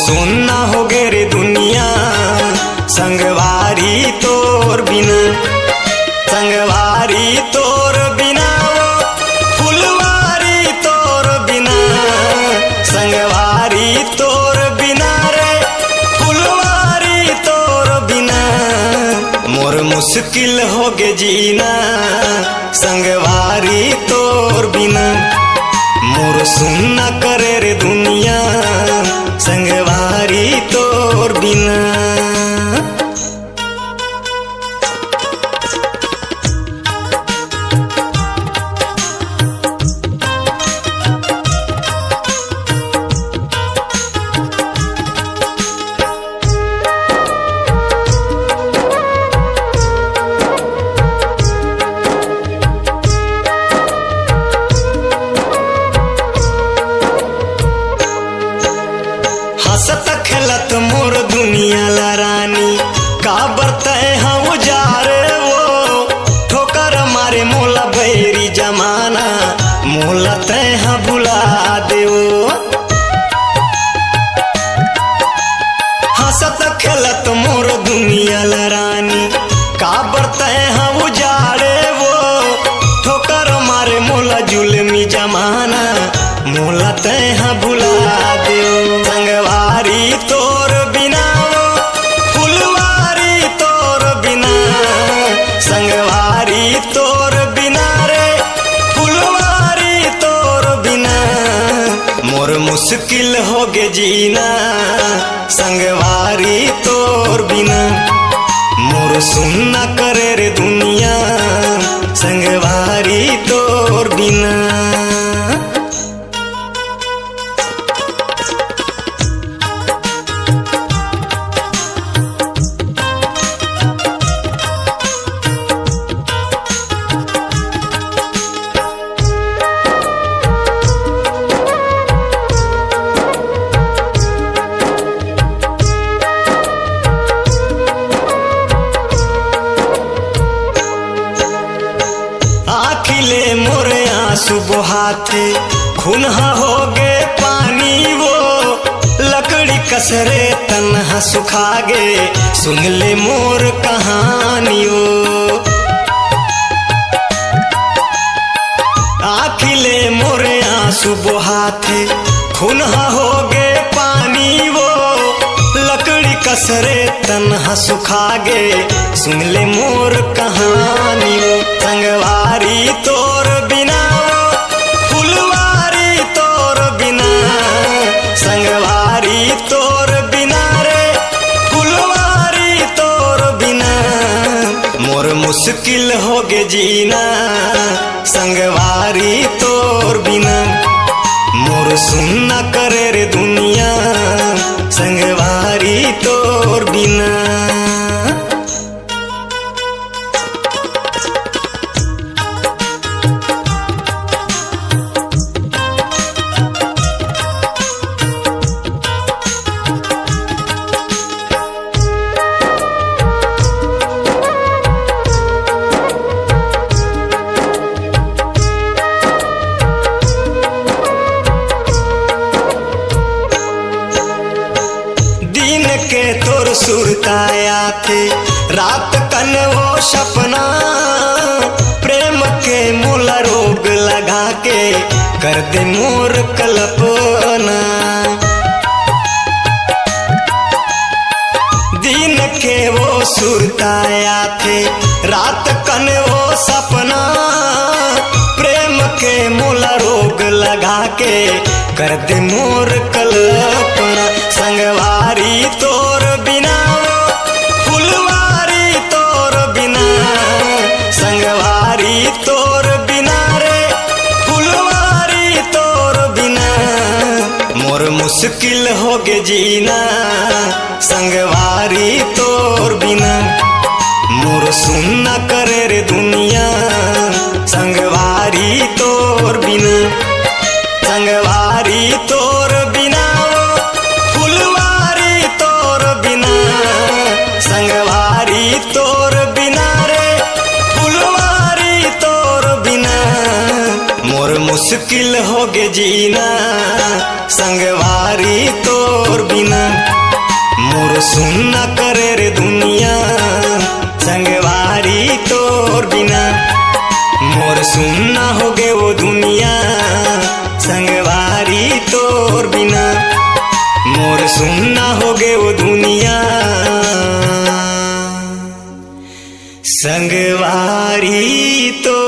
सुनना हो गे रे दुनिया संगवारी तोर बिना, संगवारी तोर बिना वो फुलवारी तोर बिना, संगवारी तोर बिना रे फुलवारी तोर बिना मोर मुश्किल हो गे जीना संगवारी तोर बिना। मोर सुनना करे रे दुनिया संगवारी तोर बिना। हंसत खेलत मोर दुनिया ला रानी का बरतय हम उजारे वो ठोकर मारे मोला बैरी जमाना मोला तय भुला देवो। हंसत खेलत मोर दुनिया ला रानी का बरतय हम उजारे वो ठोकर मारे मोला जुल्मी जमाना मोला तय भुला देवो। संगवारी तोर बिना वो फुलवारी तोर बिना, संगवारी तोर बिना रे फुलवारी तोर बिना मोर मुश्किल हो गे जीना संगवारी तोर बिना। मोर सुनना करे रे दुनिया संगवारी तोर बिना। आखिले मोरे आंसू बहाते खूनहा हो गे पानी वो लकड़ी कसरे तन्हा सुखा गे सुन ले मोर कहानियो। आखिले मोरे आंसू बहाते खूनहा हो गे पानी वो लकड़ी कसरे तन्हा सुखा गे सुन ले मोर कहानियो। संगवारी तोर बिना फुलवारी तोर बिना, संगवारी तोर बिना रे फुलवारी तोर बिना मोर मुश्किल हो गे जीना संगवारी तोर बिना। मोर सुनना करे रे दुनिया संगवारी तोर बिना। दिन के तोर सुरताया थे रात कन वो सपना प्रेम के मोला रोग लगा के कर दे मोर कल्पना। दिन के वो सुरताया थे रात कन वो सपना प्रेम के मोला रोग लगा के कर दे मोर कल्पना। संगवारी तोर बिना फुलवारी तोर बिना, संगवारी तोर बिना रे फुलवारी तोर बिना मोर मुश्किल हो गे जीना संगवारी तोर बिना। मोर सुनना करे रे दुनिया संगवारी तोर बिना, संगवारी तोर बिना फुलवारी तोर बिना, संगवारी तोर बिना रे फुलवारी तोर बिना मोर मुश्किल हो गे जीना संगवारी तोर तोर बिना मोर सुनना करे रे दुनिया संगवारी तोर बिना मोर सुनना हो गे वो दुनिया संगवारी तोर बिना मोर सुनना हो गे वो दुनिया संगवारी तो